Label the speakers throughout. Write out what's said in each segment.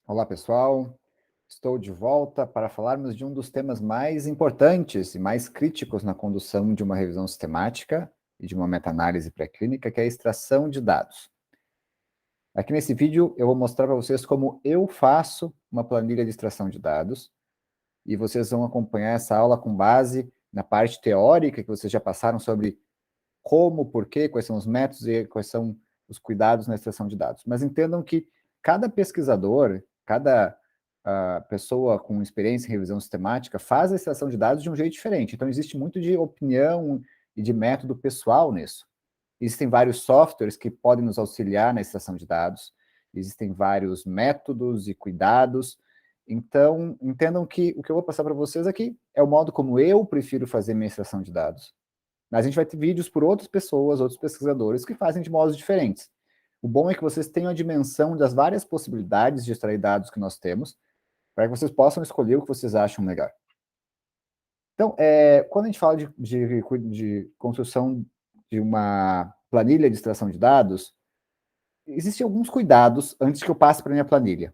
Speaker 1: Olá, pessoal. Estou de volta para falarmos de um dos temas mais importantes e mais críticos na condução de uma revisão sistemática e de uma meta-análise pré-clínica, que é a extração de dados. Aqui nesse vídeo eu vou mostrar para vocês como eu faço uma planilha de extração de dados e vocês vão acompanhar essa aula com base na parte teórica que vocês já passaram sobre como, porquê, quais são os métodos e quais são os cuidados na extração de dados. Mas entendam que cada pesquisador, cada pessoa com experiência em revisão sistemática faz a extração de dados de um jeito diferente. Então, existe muito de opinião e de método pessoal nisso. Existem vários softwares que podem nos auxiliar na extração de dados, existem vários métodos e cuidados. Então, entendam que o que eu vou passar para vocês aqui é o modo como eu prefiro fazer minha extração de dados. Mas a gente vai ter vídeos por outras pessoas, outros pesquisadores, que fazem de modos diferentes. O bom é que vocês tenham a dimensão das várias possibilidades de extrair dados que nós temos, para que vocês possam escolher o que vocês acham melhor. Então, quando a gente fala de construção de uma planilha de extração de dados, existem alguns cuidados antes que eu passe para a minha planilha.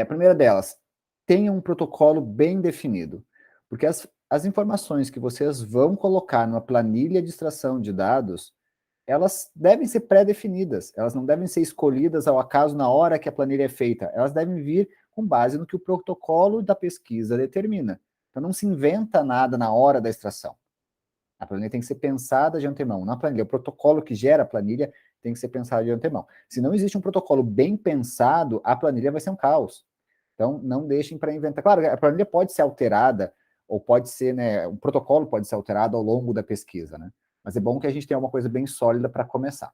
Speaker 1: A primeira delas, tenha um protocolo bem definido, porque as informações que vocês vão colocar numa planilha de extração de dados, elas devem ser pré-definidas, elas não devem ser escolhidas ao acaso na hora que a planilha é feita, elas devem vir com base no que o protocolo da pesquisa determina. Então não se inventa nada na hora da extração. A planilha tem que ser pensada de antemão. Na planilha, o protocolo que gera a planilha tem que ser pensado de antemão. Se não existe um protocolo bem pensado, a planilha vai ser um caos. Então, não deixem para inventar. Claro, a planilha pode ser alterada, ou pode ser, né, o protocolo pode ser alterado ao longo da pesquisa, né? Mas é bom que a gente tenha uma coisa bem sólida para começar.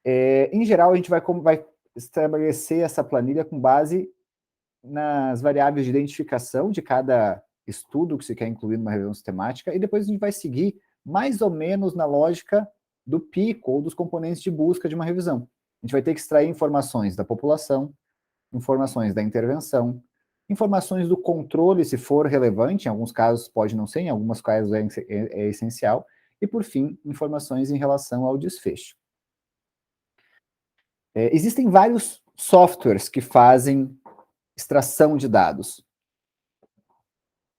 Speaker 1: Em geral, a gente vai estabelecer essa planilha com base nas variáveis de identificação de cada estudo que você quer incluir numa revisão sistemática, e depois a gente vai seguir mais ou menos na lógica do pico ou dos componentes de busca de uma revisão. A gente vai ter que extrair informações da população, informações da intervenção, informações do controle, se for relevante, em alguns casos pode não ser, em alguns casos é essencial, e por fim, informações em relação ao desfecho. Existem vários softwares que fazem extração de dados.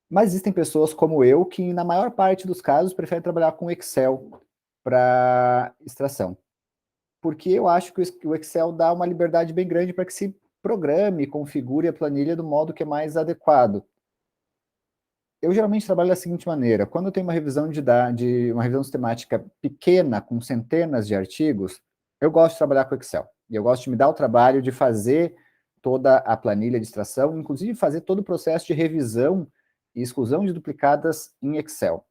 Speaker 1: Mas existem pessoas como eu que, na maior parte dos casos, preferem trabalhar com Excel para extração. Porque eu acho que o Excel dá uma liberdade bem grande para que se programe e configure a planilha do modo que é mais adequado. Eu geralmente trabalho da seguinte maneira: quando eu tenho uma revisão uma revisão sistemática pequena, com centenas de artigos, eu gosto de trabalhar com Excel. E eu gosto de me dar o trabalho de fazer toda a planilha de extração, inclusive fazer todo o processo de revisão e exclusão de duplicadas em Excel.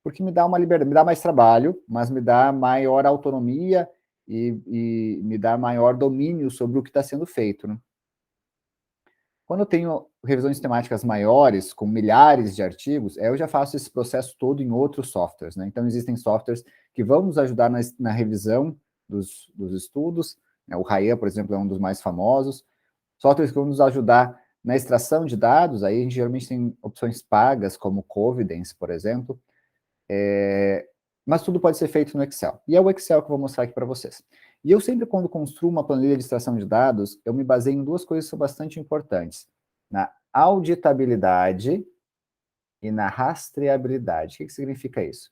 Speaker 1: Porque me dá uma liberdade, me dá mais trabalho, mas me dá maior autonomia e me dá maior domínio sobre o que está sendo feito, né? Quando eu tenho revisões temáticas maiores, com milhares de artigos, eu já faço esse processo todo em outros softwares, né? Então, existem softwares que vão nos ajudar na revisão dos estudos, né? O Ryan, por exemplo, é um dos mais famosos. Softwares que vão nos ajudar na extração de dados, aí a gente geralmente tem opções pagas, como Covidence, por exemplo, mas tudo pode ser feito no Excel. E é o Excel que eu vou mostrar aqui para vocês. E eu sempre, quando construo uma planilha de extração de dados, eu me baseio em duas coisas que são bastante importantes: na auditabilidade e na rastreabilidade. O que significa isso?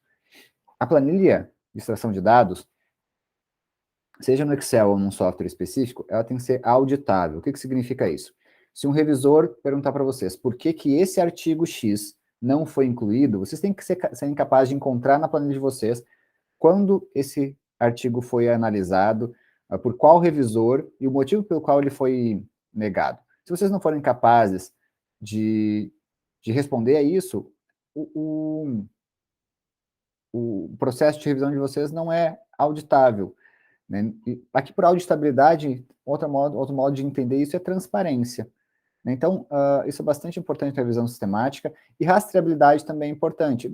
Speaker 1: A planilha de extração de dados, seja no Excel ou num software específico, ela tem que ser auditável. O que significa isso? Se um revisor perguntar para vocês por que esse artigo X não foi incluído, vocês têm que ser capazes de encontrar na planilha de vocês quando esse artigo foi analisado, por qual revisor e o motivo pelo qual ele foi negado. Se vocês não forem capazes de responder a isso, o processo de revisão de vocês não é auditável, né? E aqui, por auditabilidade, outro modo de entender isso é transparência. Então, isso é bastante importante na revisão sistemática, e rastreabilidade também é importante,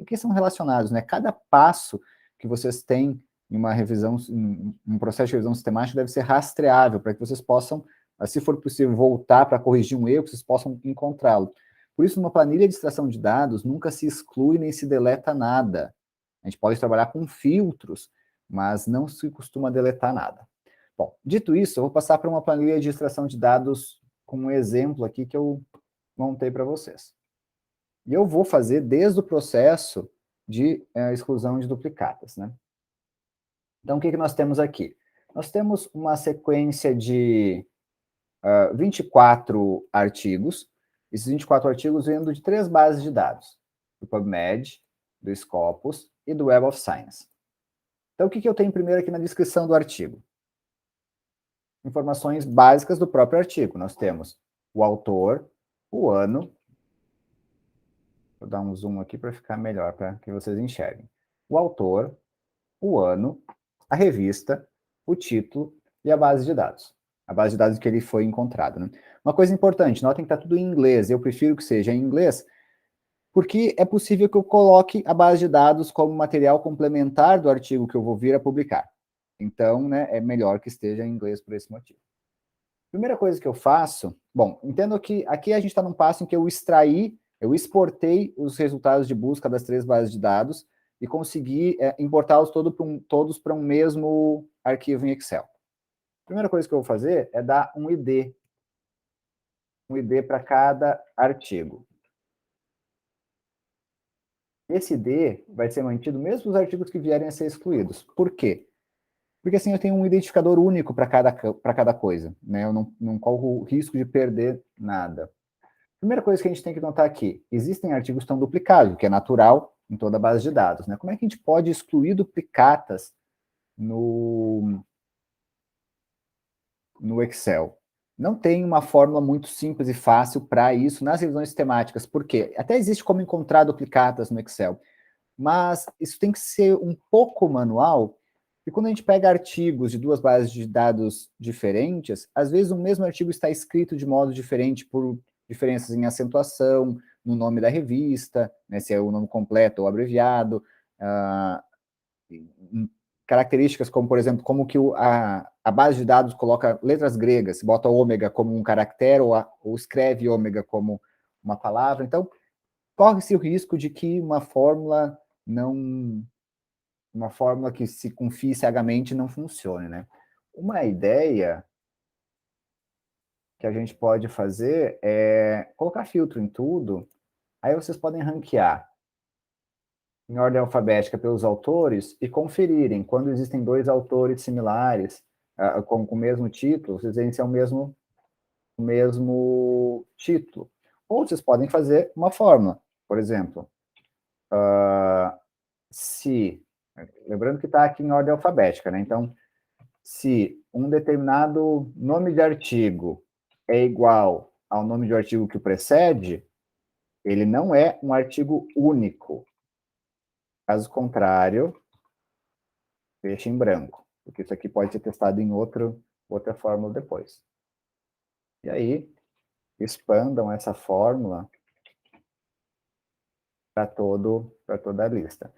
Speaker 1: que são relacionados, né? Cada passo que vocês têm em uma revisão, em um processo de revisão sistemática deve ser rastreável, para que vocês possam, se for possível, voltar para corrigir um erro, que vocês possam encontrá-lo. Por isso, numa planilha de extração de dados, nunca se exclui nem se deleta nada. A gente pode trabalhar com filtros, mas não se costuma deletar nada. Bom, dito isso, eu vou passar para uma planilha de extração de dados com um exemplo aqui que eu montei para vocês. E eu vou fazer desde o processo de exclusão de duplicatas, né? Então, o que nós temos aqui? Nós temos uma sequência de 24 artigos. Esses 24 artigos vindo de 3 bases de dados, do PubMed, do Scopus e do Web of Science. Então, o que eu tenho primeiro aqui na descrição do artigo? Informações básicas do próprio artigo. Nós temos o autor, o ano. Vou dar um zoom aqui para ficar melhor, para que vocês enxerguem. O autor, o ano, a revista, o título e a base de dados. A base de dados que ele foi encontrado, né? Uma coisa importante, notem que está tudo em inglês. Eu prefiro que seja em inglês, porque é possível que eu coloque a base de dados como material complementar do artigo que eu vou vir a publicar. Então, né, é melhor que esteja em inglês por esse motivo. Primeira coisa que eu faço, bom, entendo que aqui a gente está num passo em que eu exportei os resultados de busca das 3 bases de dados e consegui importá-los todos para um mesmo arquivo em Excel. A primeira coisa que eu vou fazer é dar um ID para cada artigo. Esse ID vai ser mantido mesmo os artigos que vierem a ser excluídos. Por quê? Porque assim eu tenho um identificador único para cada coisa, né? Eu não corro o risco de perder nada. Primeira coisa que a gente tem que notar aqui, existem artigos que estão duplicados, o que é natural em toda a base de dados, né? Como é que a gente pode excluir duplicatas no Excel? Não tem uma fórmula muito simples e fácil para isso nas revisões sistemáticas, porque até existe como encontrar duplicatas no Excel, mas isso tem que ser um pouco manual, e quando a gente pega artigos de 2 bases de dados diferentes, às vezes o mesmo artigo está escrito de modo diferente por diferenças em acentuação, no nome da revista, né, se é o nome completo ou abreviado, características como, por exemplo, como que a base de dados coloca letras gregas, se bota ômega como um caractere ou escreve ômega como uma palavra. Então, corre-se o risco de que uma fórmula que se confie cegamente não funcione, né? Uma ideia que a gente pode fazer é colocar filtro em tudo, aí vocês podem ranquear em ordem alfabética pelos autores e conferirem quando existem 2 autores similares, com o mesmo título, vocês veem se é o mesmo título. Ou vocês podem fazer uma fórmula, por exemplo, lembrando que está aqui em ordem alfabética, né? Então, se um determinado nome de artigo é igual ao nome de artigo que o precede, ele não é um artigo único. Caso contrário, deixe em branco, porque isso aqui pode ser testado em outra fórmula depois. E aí, expandam essa fórmula para toda a lista.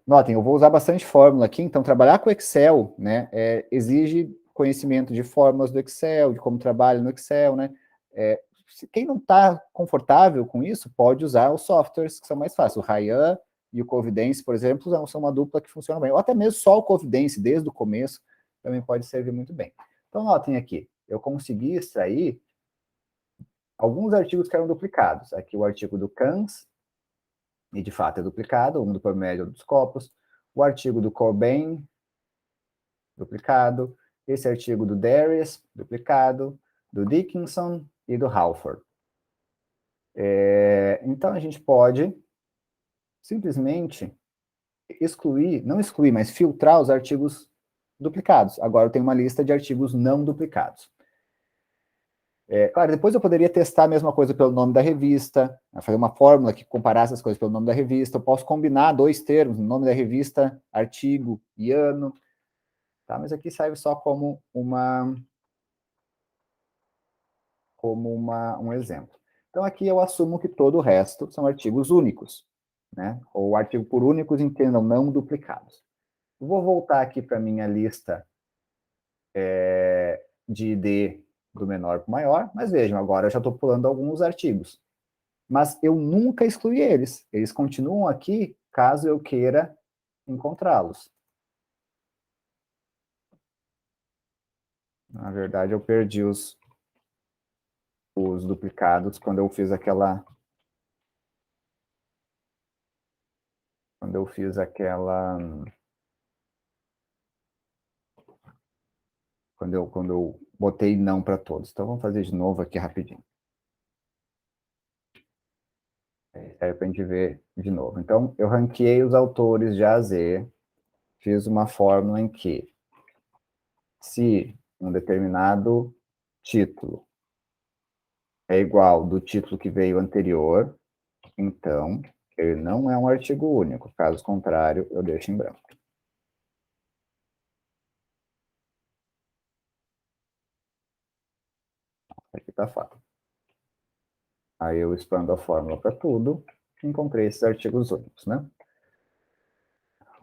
Speaker 1: Notem, eu vou usar bastante fórmula aqui, então trabalhar com Excel, né, exige conhecimento de fórmulas do Excel, de como trabalha no Excel, né? Quem não está confortável com isso, pode usar os softwares que são mais fáceis. O Ryan e o Covidence, por exemplo, são uma dupla que funciona bem. Ou até mesmo só o Covidence, desde o começo, também pode servir muito bem. Então, notem aqui, eu consegui extrair alguns artigos que eram duplicados. Aqui o artigo do CANS, e de fato é duplicado, um do PubMed ou dos Scopus. O artigo do Cobain, duplicado. Esse artigo do Darius, duplicado. Do Dickinson e do Halford. Então, a gente pode simplesmente não excluir, mas filtrar os artigos duplicados. Agora eu tenho uma lista de artigos não duplicados. Claro, depois eu poderia testar a mesma coisa pelo nome da revista, fazer uma fórmula que comparasse as coisas pelo nome da revista. Eu posso combinar 2 termos, nome da revista, artigo e ano. Tá? Mas aqui serve só como um exemplo. Então, aqui eu assumo que todo o resto são artigos únicos, né? Ou artigo por únicos, entendam, não duplicados. Eu vou voltar aqui para a minha lista de ID do menor para o maior, mas vejam, agora eu já estou pulando alguns artigos. Mas eu nunca excluí eles. Eles continuam aqui caso eu queira encontrá-los. Na verdade, eu perdi os duplicados quando eu fiz aquela... Quando eu fiz aquela... Quando eu botei não para todos. Então, vamos fazer de novo aqui rapidinho. Aí para a gente ver de novo. Então, eu ranqueei os autores de A a Z, fiz uma fórmula em que, se um determinado título é igual do título que veio anterior, então ele não é um artigo único. Caso contrário, eu deixo em branco. Aqui está fácil. Aí eu expando a fórmula para tudo, encontrei esses artigos únicos, né?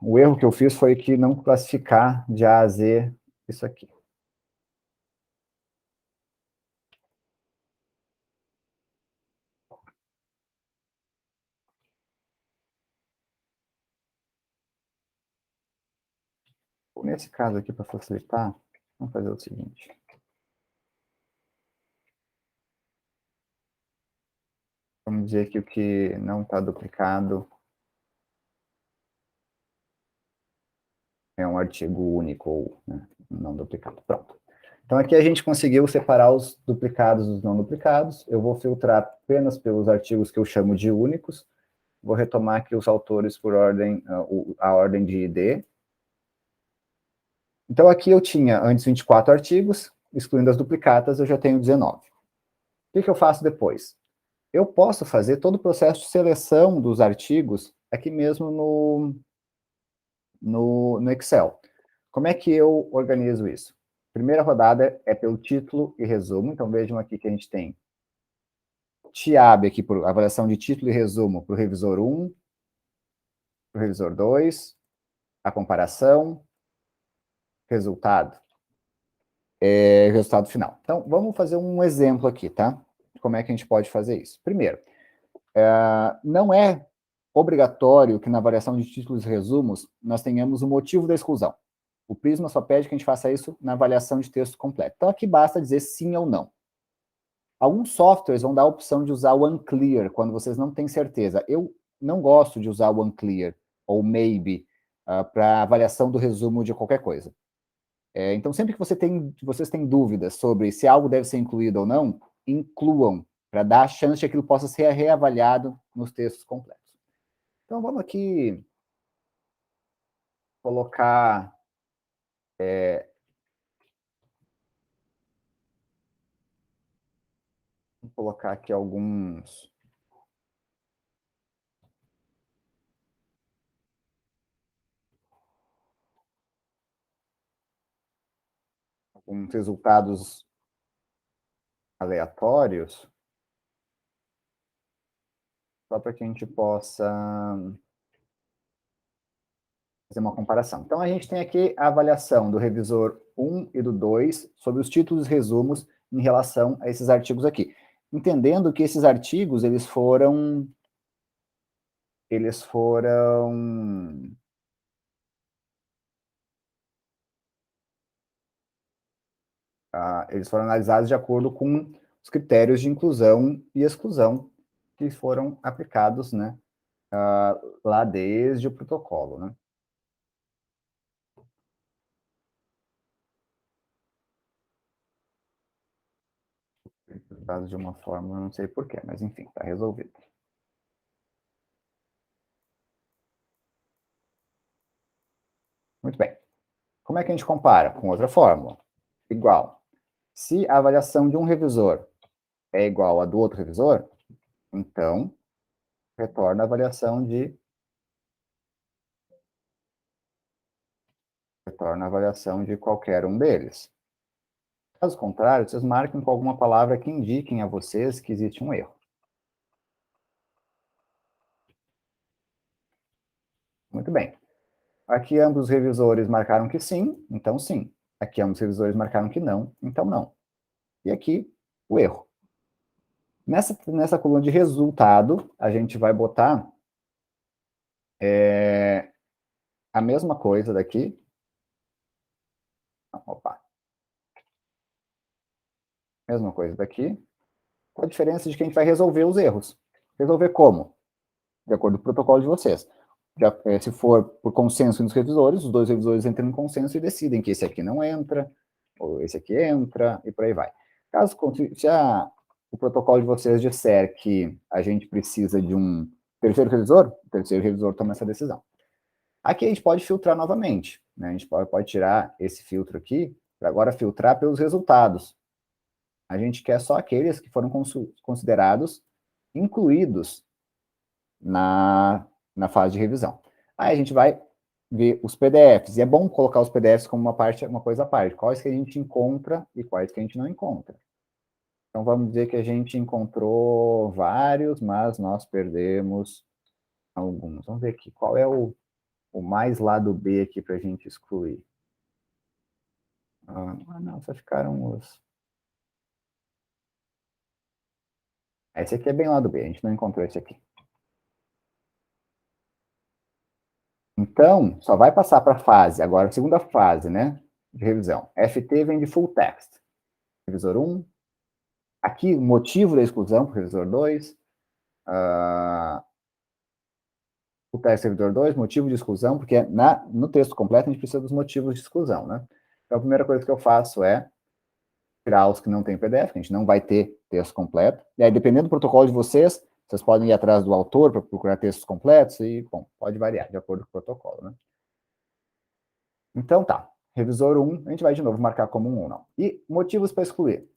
Speaker 1: O erro que eu fiz foi que não classificar de A a Z isso aqui. Nesse caso aqui, para facilitar, vamos fazer o seguinte. Vamos dizer que o que não está duplicado é um artigo único, ou né, não duplicado. Pronto. Então, aqui a gente conseguiu separar os duplicados dos não duplicados. Eu vou filtrar apenas pelos artigos que eu chamo de únicos. Vou retomar aqui os autores por ordem, a ordem de ID. Então, aqui eu tinha antes 24 artigos, excluindo as duplicatas, eu já tenho 19. O que eu faço depois? Eu posso fazer todo o processo de seleção dos artigos aqui mesmo no Excel. Como é que eu organizo isso? Primeira rodada é pelo título e resumo. Então, vejam aqui que a gente tem TIAB aqui, por avaliação de título e resumo, para o revisor 1, para o revisor 2, a comparação, resultado, resultado final. Então, vamos fazer um exemplo aqui, tá? Como é que a gente pode fazer isso? Primeiro, não é obrigatório que na avaliação de títulos e resumos nós tenhamos o motivo da exclusão. O Prisma só pede que a gente faça isso na avaliação de texto completo. Então, aqui basta dizer sim ou não. Alguns softwares vão dar a opção de usar o unclear, quando vocês não têm certeza. Eu não gosto de usar o unclear, ou maybe, para avaliação do resumo de qualquer coisa. Então, sempre que vocês têm dúvidas sobre se algo deve ser incluído ou não, incluam, para dar a chance de que aquilo possa ser reavaliado nos textos completos. Então, vamos aqui colocar... Vou colocar aqui alguns resultados aleatórios, só para que a gente possa fazer uma comparação. Então, a gente tem aqui a avaliação do revisor 1 e do 2 sobre os títulos e resumos em relação a esses artigos aqui. Entendendo que esses artigos, eles foram analisados de acordo com os critérios de inclusão e exclusão que foram aplicados, né, lá desde o protocolo, né? Dados de uma forma, não sei porquê, mas enfim, está resolvido. Muito bem. Como é que a gente compara? Com outra fórmula. Igual. Se a avaliação de um revisor é igual à do outro revisor, então retorna a avaliação de qualquer um deles. Caso contrário, vocês marquem com alguma palavra que indiquem a vocês que existe um erro. Muito bem. Aqui ambos os revisores marcaram que sim, então sim. Aqui ambos os revisores marcaram que não, então não. E aqui, o erro. Nessa coluna de resultado, a gente vai botar a mesma coisa daqui. Opa. Mesma coisa daqui, com a diferença de que a gente vai resolver os erros. Resolver como? De acordo com o protocolo de vocês. Se for por consenso dos revisores, os dois revisores entram em consenso e decidem que esse aqui não entra, ou esse aqui entra, e por aí vai. Caso se o protocolo de vocês disser que a gente precisa de um terceiro revisor, o terceiro revisor toma essa decisão. Aqui a gente pode filtrar novamente, né? A gente pode tirar esse filtro aqui, para agora filtrar pelos resultados. A gente quer só aqueles que foram considerados incluídos na fase de revisão. Aí a gente vai ver os PDFs, e é bom colocar os PDFs como uma coisa à parte, quais que a gente encontra e quais que a gente não encontra. Então, vamos dizer que a gente encontrou vários, mas nós perdemos alguns. Vamos ver aqui, qual é o mais lado B aqui para a gente excluir? Não, só ficaram os... Esse aqui é bem lado B, a gente não encontrou esse aqui. Então, só vai passar para a fase, agora a segunda fase, né, de revisão. FT vem de full text. Revisor 1. Aqui, o motivo da exclusão para o revisor 2. Full text revisor 2, motivo de exclusão, porque no texto completo a gente precisa dos motivos de exclusão, né? Então, a primeira coisa que eu faço é tirar os que não tem PDF, que a gente não vai ter texto completo. E aí, dependendo do protocolo de vocês, vocês podem ir atrás do autor para procurar textos completos e, bom, pode variar de acordo com o protocolo, né? Então, tá. Revisor 1, a gente vai de novo marcar como um ou não. E motivos para excluir.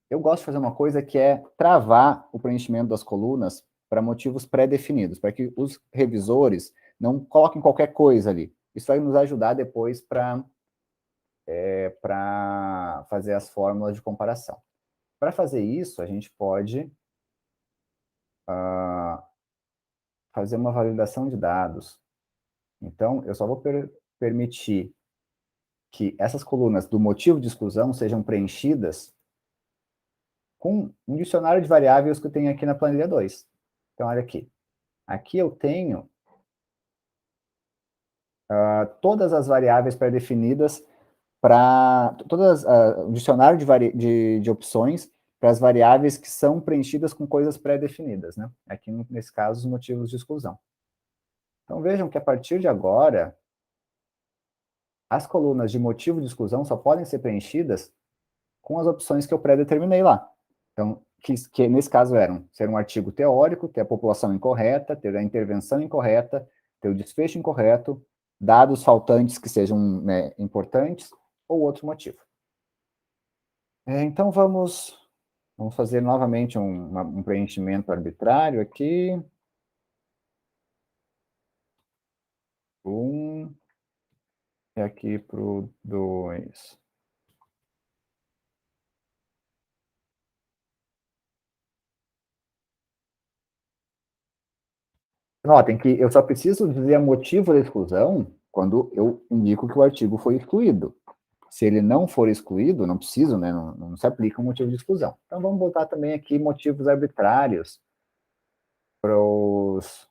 Speaker 1: Eu gosto de fazer uma coisa que é travar o preenchimento das colunas para motivos pré-definidos, para que os revisores não coloquem qualquer coisa ali. Isso vai nos ajudar depois para fazer as fórmulas de comparação. Para fazer isso, a gente pode fazer uma validação de dados. Então, eu só vou permitir que essas colunas do motivo de exclusão sejam preenchidas com um dicionário de variáveis que eu tenho aqui na planilha 2. Então, olha aqui. Aqui eu tenho todas as variáveis pré-definidas para o dicionário de opções para as variáveis que são preenchidas com coisas pré-definidas, né? Aqui, nesse caso, os motivos de exclusão. Então, vejam que a partir de agora, as colunas de motivo de exclusão só podem ser preenchidas com as opções que eu pré-determinei lá. Então, que nesse caso eram ser um artigo teórico, ter a população incorreta, ter a intervenção incorreta, ter o desfecho incorreto, dados faltantes que sejam, né, importantes, ou outro motivo. Então, vamos fazer novamente um preenchimento arbitrário aqui. E aqui para o 2. Notem que eu só preciso dizer o motivo da exclusão quando eu indico que o artigo foi excluído. Se ele não for excluído, não preciso, né, não se aplica o motivo de exclusão. Então, vamos botar também aqui motivos arbitrários para os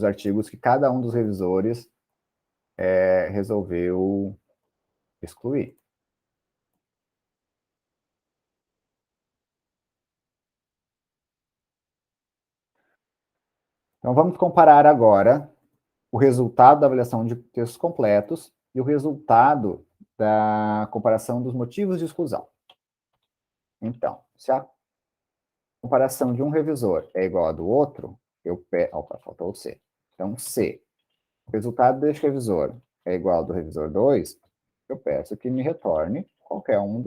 Speaker 1: artigos que cada um dos revisores resolveu excluir. Então, vamos comparar agora o resultado da avaliação de textos completos e o resultado da comparação dos motivos de exclusão. Então, se a comparação de um revisor é igual a do outro, opa, faltou o C. Então, C, o resultado deste revisor é igual ao do revisor 2, eu peço que me retorne qualquer um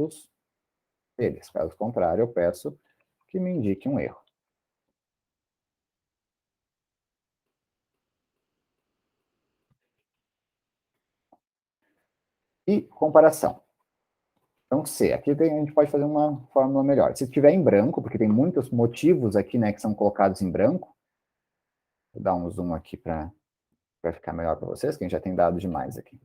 Speaker 1: deles. Caso contrário, eu peço que me indique um erro. E comparação. Então, C. Aqui a gente pode fazer uma fórmula melhor. Se estiver em branco, porque tem muitos motivos aqui, né, que são colocados em branco, vou dar um zoom aqui para ficar melhor para vocês, que a gente já tem dado demais aqui.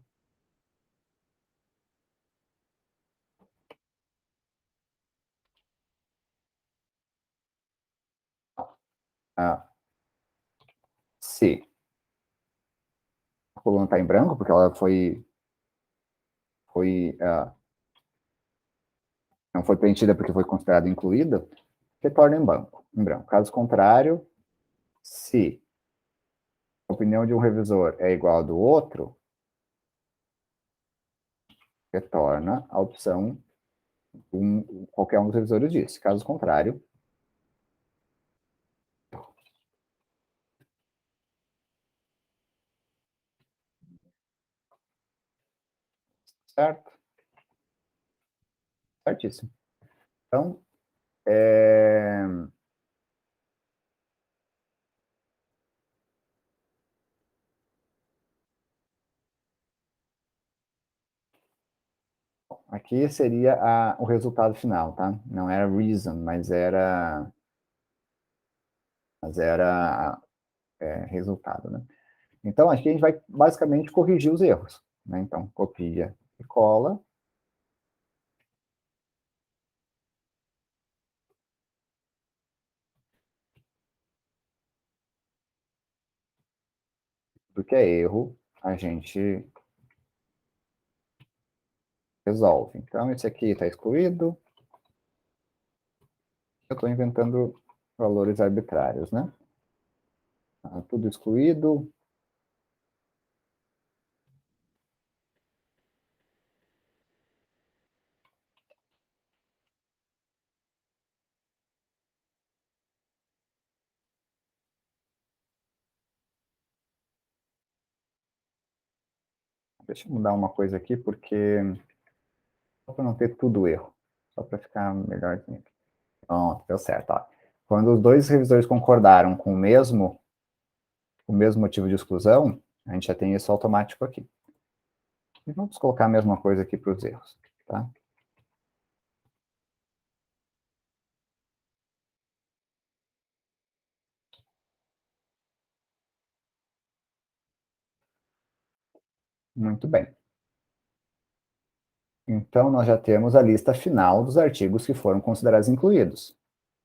Speaker 1: C. A coluna está em branco, porque ela foi não foi preenchida porque foi considerada incluída, retorna em branco. Caso contrário, se a opinião de um revisor é igual à do outro, retorna a opção qualquer um dos revisores disse. Caso contrário, certo? Certíssimo. Então, aqui seria o resultado final, tá? Não era reason, mas era resultado, né? Então, aqui a gente vai basicamente corrigir os erros, né? Então, copia e cola. Tudo que é erro, a gente resolve. Então, esse aqui está excluído. Eu estou inventando valores arbitrários, né? Tudo excluído. Deixa eu mudar uma coisa aqui, porque só para não ter tudo erro. Só para ficar melhorzinho. Pronto, deu certo. Ó. Quando os dois revisores concordaram com o mesmo motivo de exclusão, a gente já tem isso automático aqui. E vamos colocar a mesma coisa aqui para os erros, tá? Muito bem. Então, nós já temos a lista final dos artigos que foram considerados incluídos.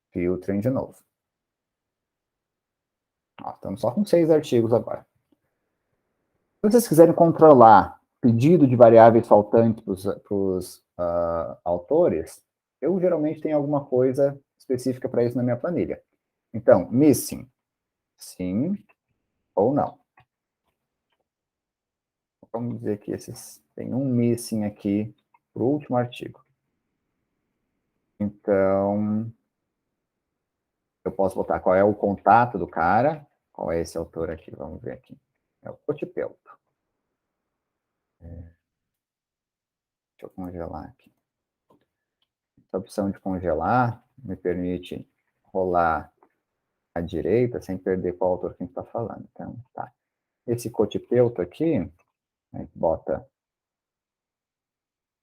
Speaker 1: Filtrem de novo. Ó, estamos só com 6 artigos agora. Se vocês quiserem controlar pedido de variáveis faltantes para os autores, eu geralmente tenho alguma coisa específica para isso na minha planilha. Então, missing, sim ou não. Vamos dizer que tem um missing aqui para o último artigo. Então, eu posso botar qual é o contato do cara, qual é esse autor aqui, vamos ver aqui. É o Cotipelto. Deixa eu congelar aqui. Essa opção de congelar me permite rolar à direita sem perder qual autor que a gente está falando. Então, tá. Esse Cotipelto aqui, a gente bota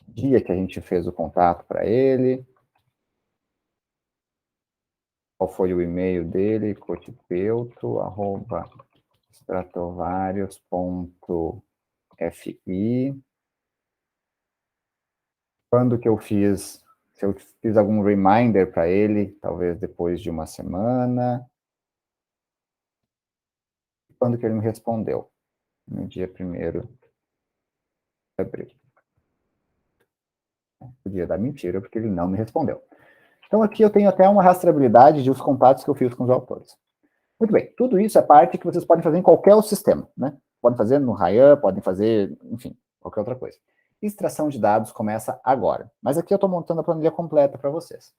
Speaker 1: dia que a gente fez o contato para ele, qual foi o e-mail dele, cotipelto@stratovarius.fi. Quando que eu fiz, se eu fiz algum reminder para ele, talvez depois de uma semana. Quando que ele me respondeu? No dia 1º de abril. Podia dar mentira, porque ele não me respondeu. Então, aqui eu tenho até uma rastreabilidade dos contatos que eu fiz com os autores. Muito bem, tudo isso é parte que vocês podem fazer em qualquer sistema, né? Podem fazer no Ryan, podem fazer, enfim, qualquer outra coisa. Extração de dados começa agora. Mas aqui eu estou montando a planilha completa para vocês.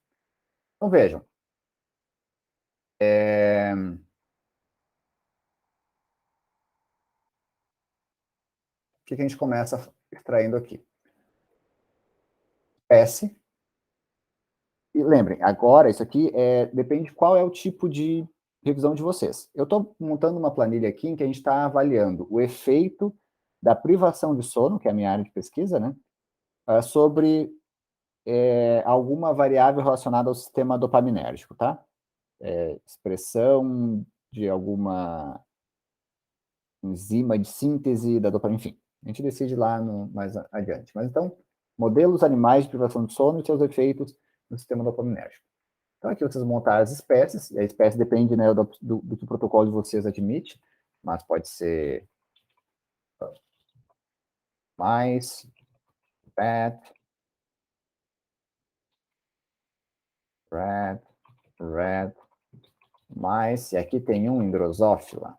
Speaker 1: Então, vejam. O que a gente começa extraindo aqui? S. E lembrem, agora isso aqui depende qual é o tipo de revisão de vocês. Eu estou montando uma planilha aqui em que a gente está avaliando o efeito da privação de sono, que é a minha área de pesquisa, né, sobre alguma variável relacionada ao sistema dopaminérgico, tá? Expressão de alguma enzima de síntese da dopamina, enfim. A gente decide lá mais adiante. Mas então, modelos animais de privação de sono e seus efeitos no sistema dopaminérgico. Então, aqui vocês montaram as espécies, e a espécie depende, né, do que o protocolo de vocês admite, mas pode ser mais, pet, red, red, mais, e aqui tem um em Drosophila.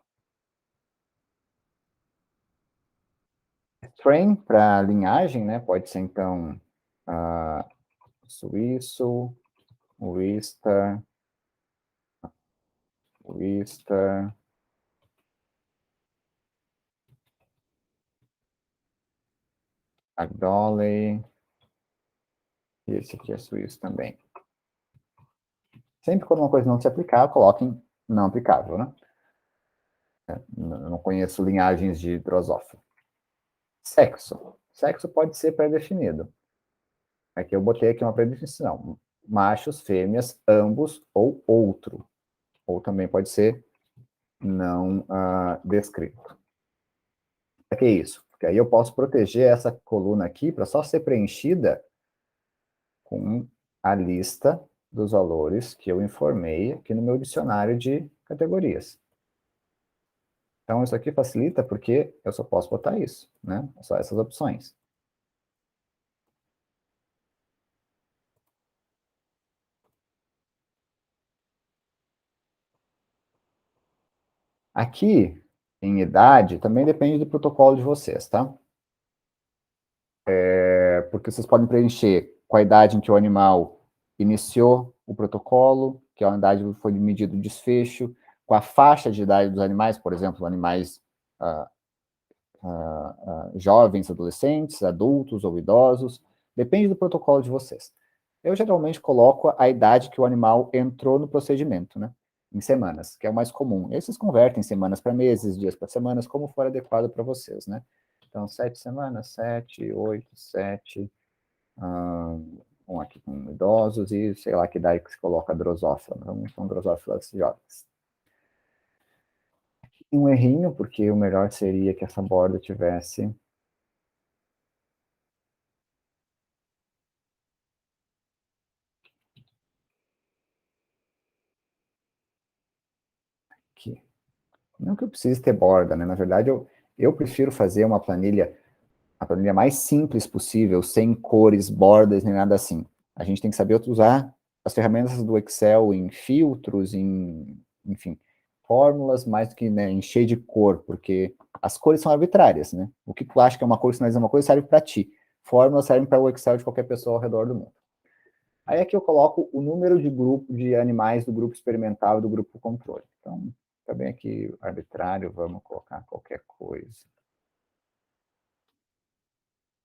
Speaker 1: Strain para linhagem, né? Pode ser então suíço, Worcester, Worcester, Ardole, e esse aqui é suíço também. Sempre quando uma coisa não se aplicar, coloquem não aplicável, né? Eu não conheço linhagens de drosófila. Sexo. Sexo pode ser pré-definido. Aqui eu botei aqui uma pré-definição. Machos, fêmeas, ambos ou outro. Ou também pode ser não descrito. Para que isso? Porque aí eu posso proteger essa coluna aqui para só ser preenchida com a lista dos valores que eu informei aqui no meu dicionário de categorias. Então, isso aqui facilita porque eu só posso botar isso, né? Só essas opções. Aqui, em idade, também depende do protocolo de vocês, tá? Porque vocês podem preencher com a idade em que o animal iniciou o protocolo, que a idade foi medido o desfecho, com a faixa de idade dos animais, por exemplo, animais jovens, adolescentes, adultos ou idosos, depende do protocolo de vocês. Eu geralmente coloco a idade que o animal entrou no procedimento, né? Em semanas, que é o mais comum. E aí vocês convertem semanas para meses, dias para semanas, como for adequado para vocês, né? Então, 7 semanas, 7, 8, 7, aqui com idosos e sei lá que idade que se coloca a drosófila. Então, são drosófilas jovens. Um errinho, porque o melhor seria que essa borda tivesse aqui. Não que eu precise ter borda, né? Na verdade, eu prefiro fazer uma planilha, a planilha mais simples possível, sem cores, bordas, nem nada assim. A gente tem que saber usar as ferramentas do Excel em filtros, enfim, fórmulas, mais do que, né, encher de cor, porque as cores são arbitrárias, né? O que tu acha que é uma cor, sinaliza uma coisa, serve para ti. Fórmulas servem para o Excel de qualquer pessoa ao redor do mundo. Aí aqui eu coloco o número de grupo de animais do grupo experimental e do grupo controle. Então, também aqui arbitrário, vamos colocar qualquer coisa.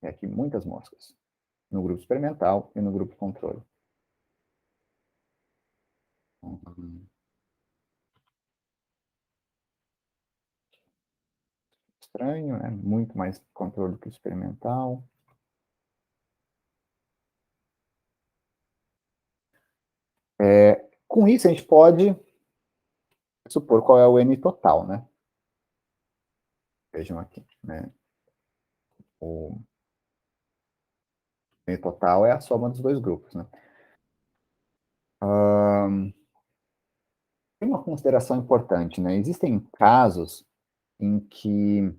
Speaker 1: E aqui muitas moscas, no grupo experimental e no grupo controle. Estranho, né? Muito mais controle do que experimental. Com isso, a gente pode supor qual é o N total, né? Vejam aqui, né? O N total é a soma dos dois grupos, né? Tem uma consideração importante, né? Existem casos em que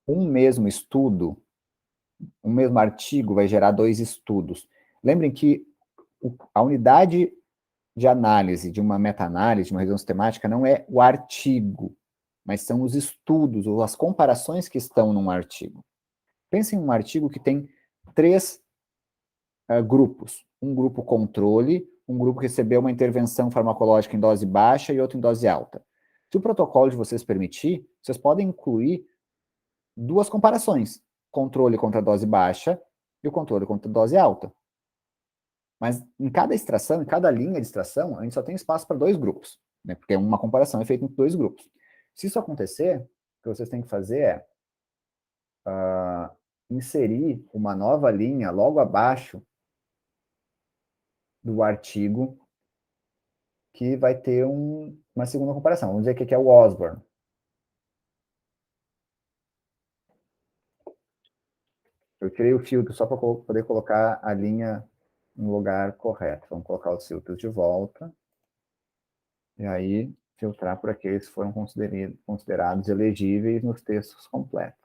Speaker 1: um mesmo estudo, um mesmo artigo vai gerar dois estudos. Lembrem que a unidade de análise, de uma meta-análise, de uma revisão sistemática, não é o artigo, mas são os estudos ou as comparações que estão num artigo. Pense em um artigo que tem três grupos. Um grupo controle, um grupo que recebeu uma intervenção farmacológica em dose baixa e outro em dose alta. Se o protocolo de vocês permitir, vocês podem incluir duas comparações, controle contra dose baixa e o controle contra dose alta. Mas em cada extração, em cada linha de extração, a gente só tem espaço para dois grupos, né? Porque uma comparação é feita entre dois grupos. Se isso acontecer, o que vocês têm que fazer é inserir uma nova linha logo abaixo do artigo que vai ter uma segunda comparação. Vamos dizer que aqui é o Osborne. Eu tirei o filtro só para poder colocar a linha no lugar correto. Vamos colocar os filtros de volta. E aí, filtrar por aqueles que foram considerados elegíveis nos textos completos.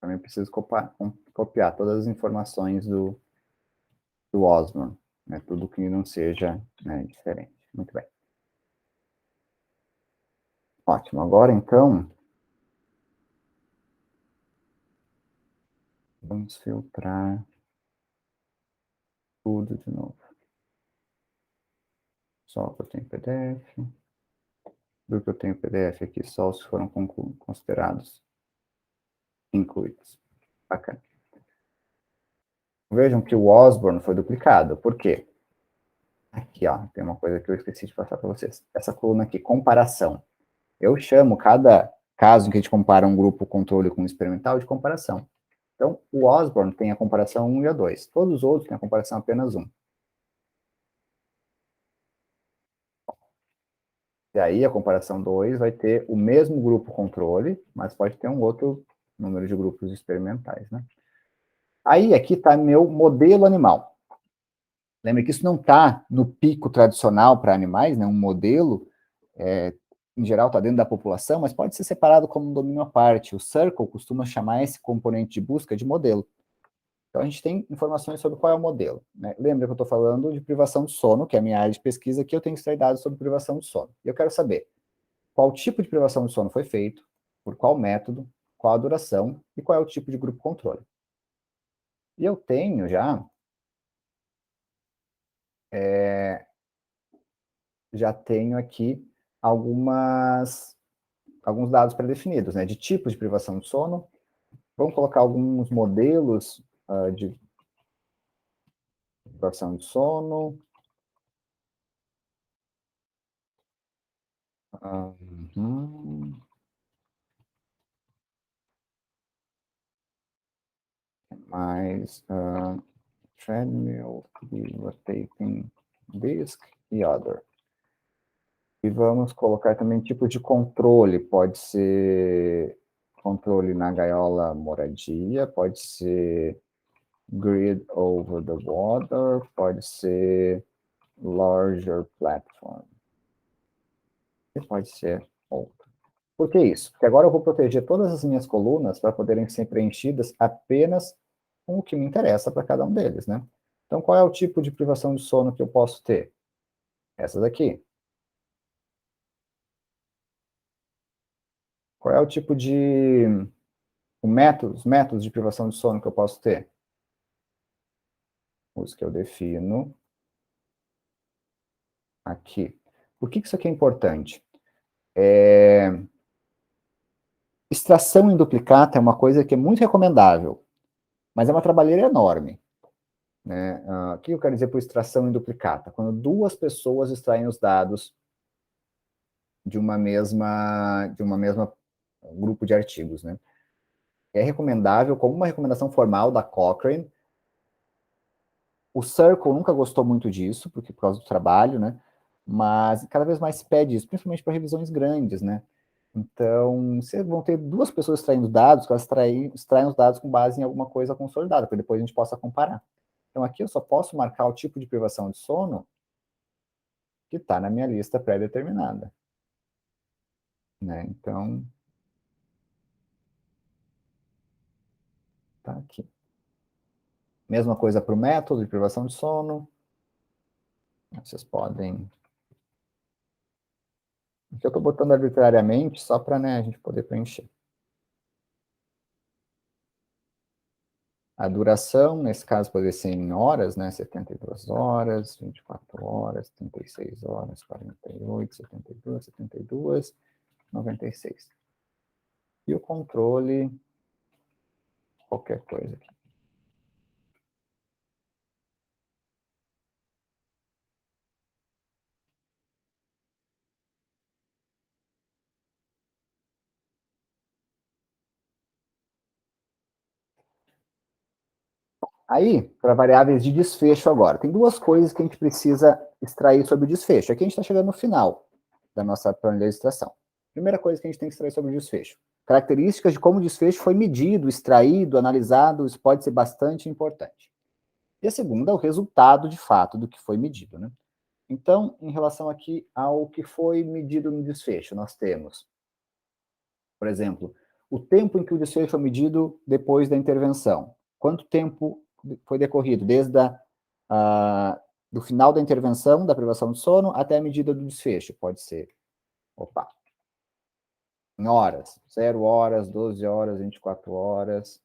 Speaker 1: também preciso copiar todas as informações do Osborne, né? Tudo que não seja, né, diferente. Muito bem. Ótimo. Agora, então, vamos filtrar tudo de novo. Só o que eu tenho PDF. Do que eu tenho PDF aqui, só os que foram considerados incluídos. Bacana. Vejam que o Osborne foi duplicado. Por quê? Aqui, ó, tem uma coisa que eu esqueci de passar para vocês. Essa coluna aqui, comparação. Eu chamo cada caso em que a gente compara um grupo controle com um experimental de comparação. Então, o Osborne tem a comparação 1 e a 2. Todos os outros têm a comparação apenas 1. E aí, a comparação 2 vai ter o mesmo grupo controle, mas pode ter um outro número de grupos experimentais, né? Aí, aqui está meu modelo animal. Lembra que isso não está no pico tradicional para animais, né? Um modelo, em geral, está dentro da população, mas pode ser separado como um domínio à parte. O Circle costuma chamar esse componente de busca de modelo. Então, a gente tem informações sobre qual é o modelo, né? Lembra que eu estou falando de privação de sono, que é a minha área de pesquisa, aqui eu tenho que extrair dados sobre privação de sono. E eu quero saber qual tipo de privação de sono foi feito, por qual método, qual a duração e qual é o tipo de grupo controle. E eu tenho já tenho aqui alguns dados pré-definidos, né, de tipos de privação de sono. Vamos colocar alguns modelos de privação de sono. Uhum. Mais treadmill, rotating disc e other. E vamos colocar também tipo de controle, pode ser controle na gaiola moradia, pode ser grid over the water, pode ser larger platform. E pode ser outro. Por que isso? Porque agora eu vou proteger todas as minhas colunas para poderem ser preenchidas apenas com o que me interessa para cada um deles, né? Então, qual é o tipo de privação de sono que eu posso ter? Essa daqui. Qual é o tipo de os métodos de privação de sono que eu posso ter? Os que eu defino aqui. Por que isso aqui é importante? Extração em duplicata é uma coisa que é muito recomendável, mas é uma trabalheira enorme, né? O que eu quero dizer por extração em duplicata? Quando duas pessoas extraem os dados de uma mesma grupo de artigos, né? É recomendável, como uma recomendação formal da Cochrane. O Circle nunca gostou muito disso, porque por causa do trabalho, né? Mas cada vez mais se pede isso, principalmente para revisões grandes, né? Então, vocês vão ter duas pessoas extraindo dados, que elas extraem os dados com base em alguma coisa consolidada, para depois a gente possa comparar. Então, aqui eu só posso marcar o tipo de privação de sono que está na minha lista pré-determinada, né? Então, tá aqui. Mesma coisa para o método de privação de sono. Vocês podem... Aqui eu estou botando arbitrariamente, só para, né, a gente poder preencher. A duração, nesse caso, poderia ser em horas, né? 72 horas, 24 horas, 36 horas, 48, 72, 96. E o controle, qualquer coisa aqui. Aí, para variáveis de desfecho agora, tem duas coisas que a gente precisa extrair sobre o desfecho. Aqui a gente está chegando no final da nossa planilha de extração. Primeira coisa que a gente tem que extrair sobre o desfecho. Características de como o desfecho foi medido, extraído, analisado, isso pode ser bastante importante. E a segunda é o resultado, de fato, do que foi medido, né? Então, em relação aqui ao que foi medido no desfecho, nós temos, por exemplo, o tempo em que o desfecho foi medido depois da intervenção. Quanto tempo foi decorrido desde do final da intervenção, da privação de sono, até a medida do desfecho? Pode ser, em horas, 0 horas, 12 horas, 24 horas.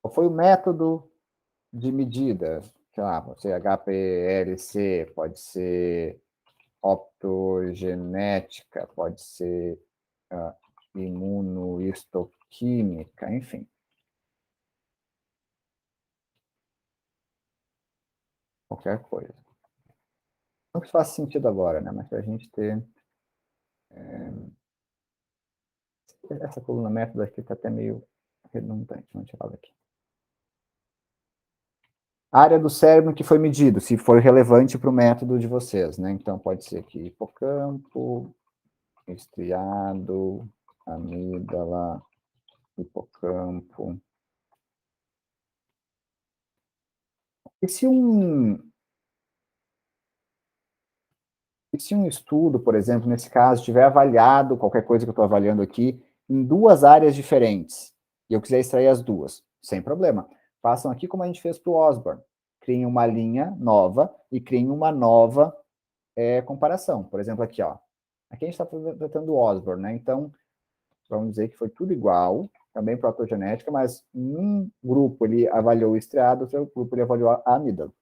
Speaker 1: Qual foi o método de medida? Sei lá, pode ser HPLC, pode ser optogenética, pode ser imunohistoquímica, enfim. Qualquer coisa. Não que isso faça sentido agora, né? Mas para a gente ter... essa coluna método aqui está até meio redundante, vamos tirar ela aqui. Área do cérebro que foi medido, se for relevante para o método de vocês, né? Então, pode ser aqui hipocampo, estriado, amígdala, hipocampo. E se um estudo, por exemplo, nesse caso, tiver avaliado qualquer coisa que eu estou avaliando aqui em 2 áreas diferentes, e eu quiser extrair as duas, sem problema. Façam aqui como a gente fez para o Osborne. Criem uma linha nova e criem uma nova comparação. Por exemplo, aqui, ó. Aqui a gente está tratando o Osborne, né? Então, vamos dizer que foi tudo igual, também para a optogenética, mas um grupo ele avaliou o estriado, outro grupo ele avaliou a amígdala.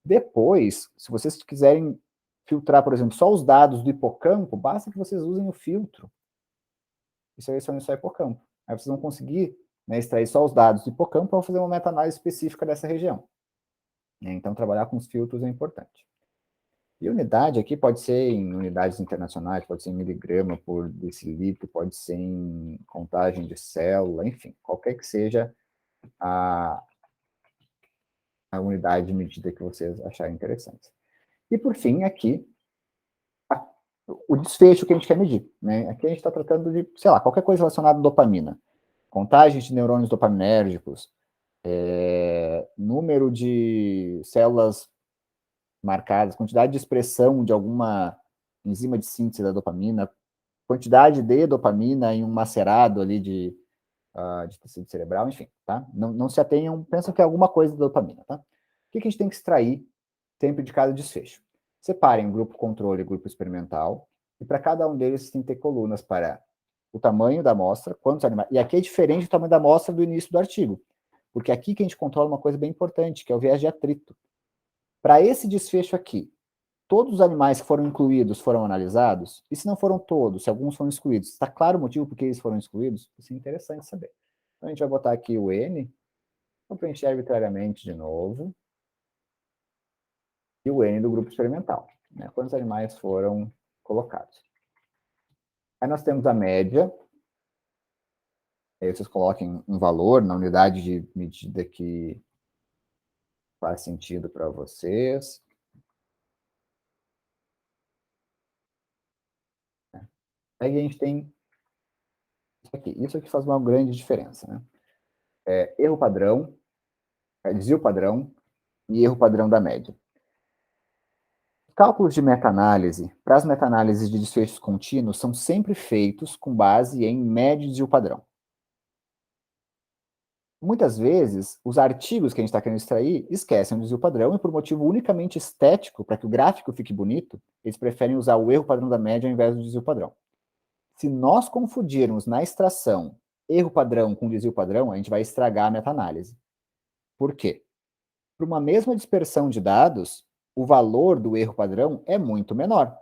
Speaker 1: Depois, se vocês quiserem filtrar, por exemplo, só os dados do hipocampo, basta que vocês usem o filtro e selecionem só o hipocampo. Aí vocês vão conseguir, né, extrair só os dados do hipocampo para fazer uma meta-análise específica dessa região. Então, trabalhar com os filtros é importante. E unidade aqui pode ser em unidades internacionais, pode ser em miligrama por decilitro, pode ser em contagem de célula, enfim, qualquer que seja a unidade de medida que vocês acharem interessante. E, por fim, aqui, o desfecho que a gente quer medir, né? Aqui a gente está tratando de, sei lá, qualquer coisa relacionada à dopamina. Contagem de neurônios dopaminérgicos, número de células marcadas, quantidade de expressão de alguma enzima de síntese da dopamina, quantidade de dopamina em um macerado ali de tecido cerebral, enfim, tá? Não se atenham, pensam que é alguma coisa da dopamina, tá? O que a gente tem que extrair sempre de cada desfecho? Separem o grupo controle e o grupo experimental, e para cada um deles tem que ter colunas para o tamanho da amostra, quantos animais... E aqui é diferente do tamanho da amostra do início do artigo, porque aqui que a gente controla uma coisa bem importante, que é o viés de atrito. Para esse desfecho aqui, todos os animais que foram incluídos foram analisados? E se não foram todos, se alguns foram excluídos? Está claro o motivo por que eles foram excluídos? Isso é interessante saber. Então, a gente vai botar aqui o N, vou preencher arbitrariamente de novo, e o N do grupo experimental, né? Quantos animais foram colocados. Aí nós temos a média, aí vocês coloquem um valor na unidade de medida que faz sentido para vocês. Aí a gente tem isso aqui faz uma grande diferença, né? Erro padrão, desvio padrão e erro padrão da média. Cálculos de meta-análise, para as meta-análises de desfechos contínuos, são sempre feitos com base em média e desvio padrão. Muitas vezes, os artigos que a gente está querendo extrair esquecem o desvio padrão e, por motivo unicamente estético, para que o gráfico fique bonito, eles preferem usar o erro padrão da média ao invés do desvio padrão. Se nós confundirmos na extração erro padrão com desvio padrão, a gente vai estragar a meta-análise. Por quê? Para uma mesma dispersão de dados, o valor do erro padrão é muito menor.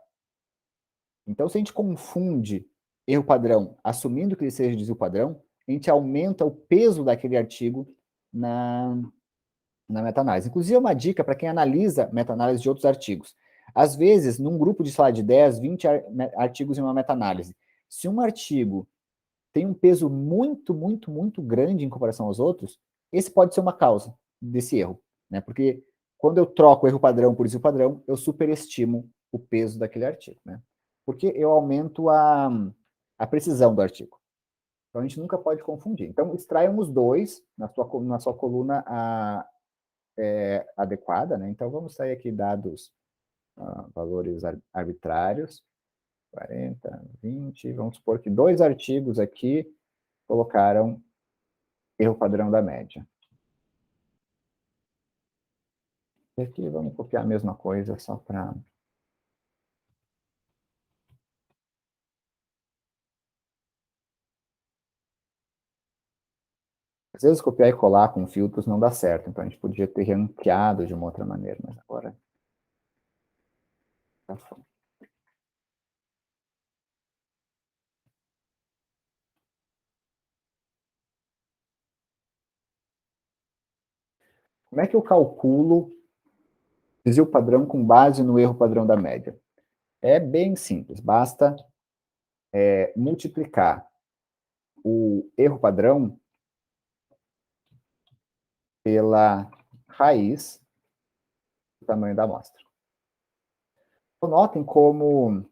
Speaker 1: Então, se a gente confunde erro padrão, assumindo que ele seja desvio padrão, a gente aumenta o peso daquele artigo na meta-análise. Inclusive, é uma dica para quem analisa meta-análise de outros artigos. Às vezes, num grupo de, sei lá, de 10, 20 artigos em uma meta-análise, se um artigo tem um peso muito, muito, muito grande em comparação aos outros, esse pode ser uma causa desse erro, né? Porque quando eu troco o erro padrão por desvio padrão, eu superestimo o peso daquele artigo, né? Porque eu aumento a precisão do artigo. Então, a gente nunca pode confundir. Então, extraiam os dois na sua coluna adequada, né? Então, vamos sair aqui dados, valores arbitrários. 40, 20, vamos supor que 2 artigos aqui colocaram erro padrão da média. E aqui vamos copiar a mesma coisa, só para... Às vezes copiar e colar com filtros não dá certo, então a gente podia ter ranqueado de uma outra maneira, mas agora... Tá. Como é que eu calculo desvio padrão com base no erro padrão da média? É bem simples, basta multiplicar o erro padrão pela raiz do tamanho da amostra. Então, notem como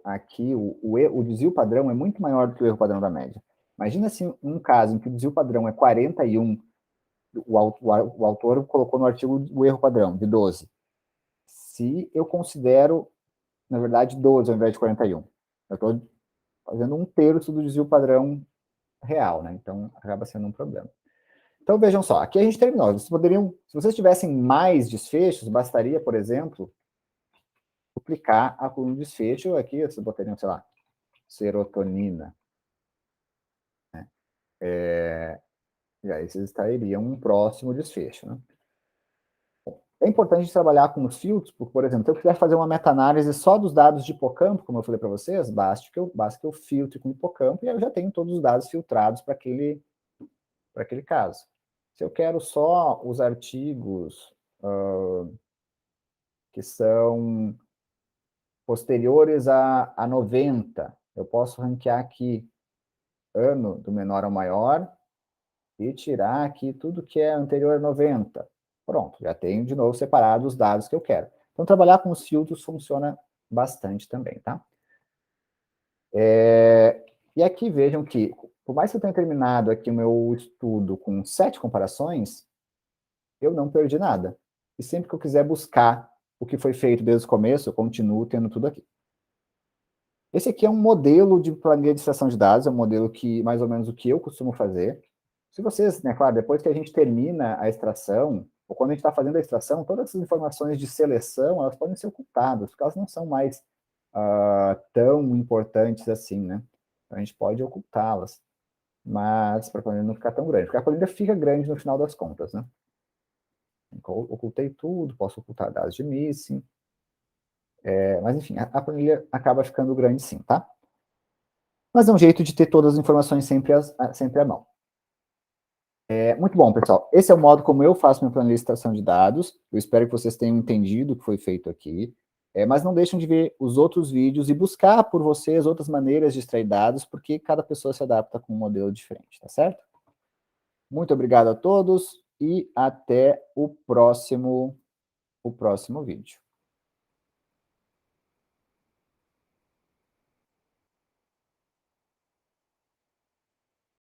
Speaker 1: aqui o desvio padrão é muito maior do que o erro padrão da média. Imagina se um caso em que o desvio padrão é 41, o autor colocou no artigo o erro padrão de 12. Se eu considero, na verdade, 12 ao invés de 41, eu estou fazendo 1/3 do desvio padrão real, né? Então, acaba sendo um problema. Então, vejam só, aqui a gente terminou. Vocês poderiam, se vocês tivessem mais desfechos, bastaria, por exemplo, duplicar a coluna de desfecho. Aqui vocês botariam, sei lá, serotonina. Né? E aí vocês estariam um próximo desfecho. Né? É importante trabalhar com os filtros, porque, por exemplo, se eu quiser fazer uma meta-análise só dos dados de hipocampo, como eu falei para vocês, basta que eu filtre com hipocampo e eu já tenho todos os dados filtrados para aquele caso. Se eu quero só os artigos que são posteriores a 90, eu posso ranquear aqui ano do menor ao maior e tirar aqui tudo que é anterior a 90. Pronto, já tenho de novo separado os dados que eu quero. Então, trabalhar com os filtros funciona bastante também, tá? E aqui vejam que, por mais que eu tenha terminado aqui o meu estudo com 7 comparações, eu não perdi nada. E sempre que eu quiser buscar o que foi feito desde o começo, eu continuo tendo tudo aqui. Esse aqui é um modelo de planilha de extração de dados, é um modelo que, mais ou menos, o que eu costumo fazer. Se vocês, né, claro, depois que a gente termina a extração, ou quando a gente está fazendo a extração, todas essas informações de seleção, elas podem ser ocultadas, porque elas não são mais tão importantes assim, né? Então, a gente pode ocultá-las, mas para a planilha não ficar tão grande, porque a planilha fica grande no final das contas, né? Então, ocultei tudo, posso ocultar dados de missing, mas enfim, a planilha acaba ficando grande sim, tá? Mas é um jeito de ter todas as informações sempre à mão. Muito bom, pessoal. Esse é o modo como eu faço minha planilha de extração de dados. Eu espero que vocês tenham entendido o que foi feito aqui. Mas não deixem de ver os outros vídeos e buscar por vocês outras maneiras de extrair dados, porque cada pessoa se adapta com um modelo diferente, tá certo? Muito obrigado a todos e até o próximo vídeo.